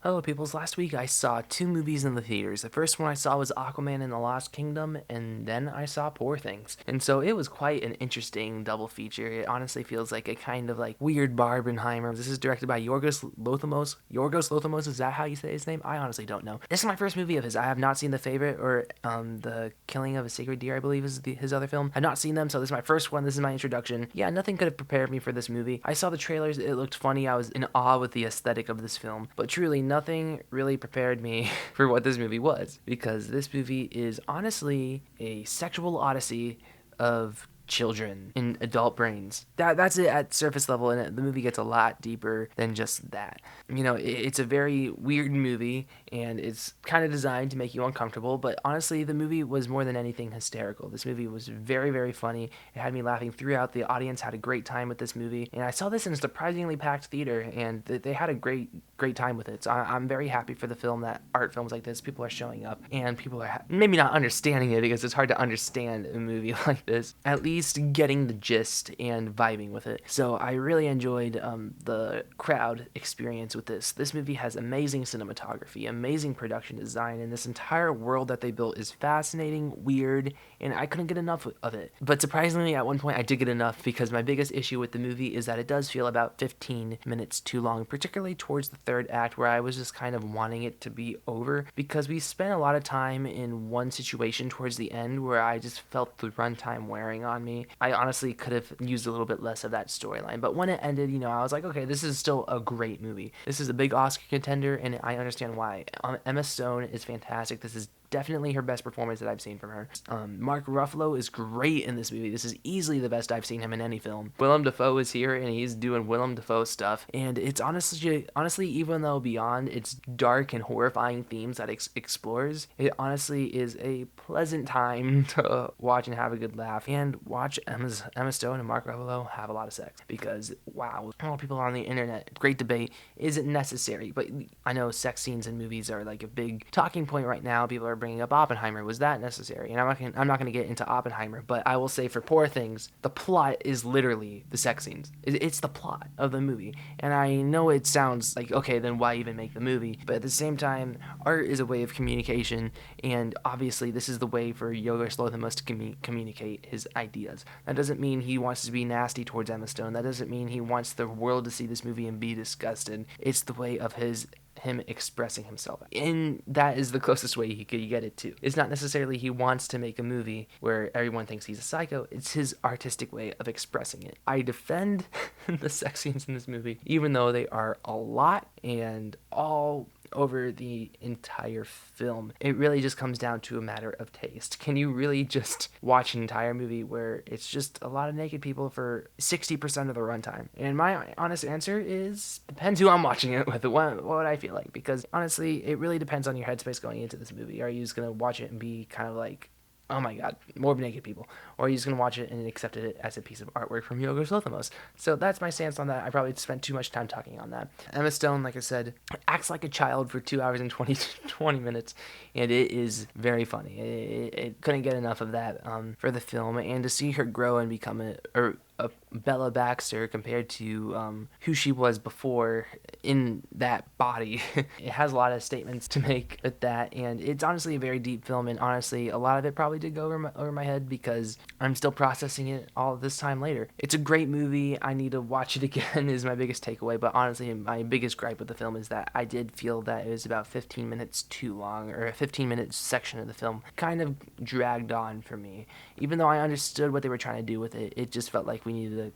Hello, peoples. Last week I saw two movies in the theaters. The first one I saw was Aquaman and the Lost Kingdom, and then I saw Poor Things. And so it was quite an interesting double feature. It honestly feels like a kind of like weird Barbenheimer. This is directed by Yorgos Lothamos. Yorgos Lothamos, is that how you say his name? I honestly don't know. This is my first movie of his. I have not seen The Favorite or The Killing of a Sacred Deer, I believe is his other film. I've not seen them, so this is my first one. This is my introduction. Yeah, nothing could have prepared me for this movie. I saw the trailers. It looked funny. I was in awe with the aesthetic of this film. But truly, nothing really prepared me for what this movie was, because this movie is honestly a sexual odyssey of children in adult brains. That's it at surface level, and the movie gets a lot deeper than just that. It's a very weird movie, and it's kind of designed to make you uncomfortable, but honestly, the movie was more than anything hysterical. This movie was very, very funny. It had me laughing throughout. The audience had a great time with this movie, and I saw this in a surprisingly packed theater, and they had a great time with it. So I'm very happy for the film that art films like this, people are showing up, and people are maybe not understanding it, because it's hard to understand a movie like this, at least getting the gist and vibing with it. So I really enjoyed the crowd experience with this. This movie has amazing cinematography, amazing production design, and this entire world that they built is fascinating, weird, and I couldn't get enough of it. But surprisingly, at one point I did get enough, because my biggest issue with the movie is that it does feel about 15 minutes too long, particularly towards the third act, where I was just kind of wanting it to be over, because we spent a lot of time in one situation towards the end where I just felt the runtime wearing on me. I honestly could have used a little bit less of that storyline, but when it ended, I was like, okay, this is still a great movie. This is a big Oscar contender, and I understand why. Emma Stone is fantastic. This is definitely her best performance that I've seen from her. Mark Ruffalo is great in this movie. This is easily the best I've seen him in any film. Willem Dafoe is here, and he's doing Willem Dafoe stuff. And it's honestly, even though beyond its dark and horrifying themes that it explores, it honestly is a pleasant time to watch and have a good laugh, and watch Emma Stone and Mark Ruffalo have a lot of sex. Because wow, all people on the internet, great debate, is it necessary? But I know sex scenes in movies are like a big talking point right now. People are bringing up Oppenheimer. Was that necessary? And I'm not gonna get into Oppenheimer, but I will say for Poor Things, the plot is literally the sex scenes. It's the plot of the movie. And I know it sounds like, okay, then why even make the movie? But at the same time, art is a way of communication, and obviously this is the way for Yorgos Lanthimos to communicate his ideas. That doesn't mean he wants to be nasty towards Emma Stone. That doesn't mean he wants the world to see this movie and be disgusted. It's the way of him expressing himself, and that is the closest way he could get it to. It's not necessarily he wants to make a movie where everyone thinks he's a psycho. It's his artistic way of expressing it. I defend the sex scenes in this movie, even though they are a lot and all over the entire film. It really just comes down to a matter of taste. Can you really just watch an entire movie where it's just a lot of naked people for 60% of the runtime? And my honest answer is, depends who I'm watching it with, what would I feel like, because honestly, it really depends on your headspace going into this movie. Are you just gonna watch it and be kind of like, oh my god, more naked people? Or are you just going to watch it and accept it as a piece of artwork from Yorgos Lanthimos? So that's my stance on that. I probably spent too much time talking on that. Emma Stone, like I said, acts like a child for 2 hours and 20 minutes, and it is very funny. It couldn't get enough of that for the film, and to see her grow and become a Bella Baxter compared to who she was before in that body. It has a lot of statements to make with that, and it's honestly a very deep film, and honestly, a lot of it probably did go over my head, because I'm still processing it all this time later. It's a great movie. I need to watch it again is my biggest takeaway, but honestly, my biggest gripe with the film is that I did feel that it was about 15 minutes too long, or a 15-minute section of the film kind of dragged on for me. Even though I understood what they were trying to do with it, it just felt like we needed to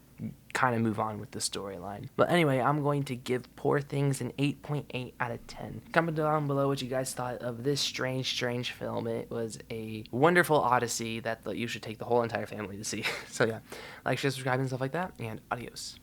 kind of move on with the storyline. But anyway, I'm going to give Poor Things an 8.8 out of 10. Comment down below what you guys thought of this strange film. It was a wonderful odyssey that you should take the whole entire family to see. So yeah, like, share, subscribe, and stuff like that, and adios.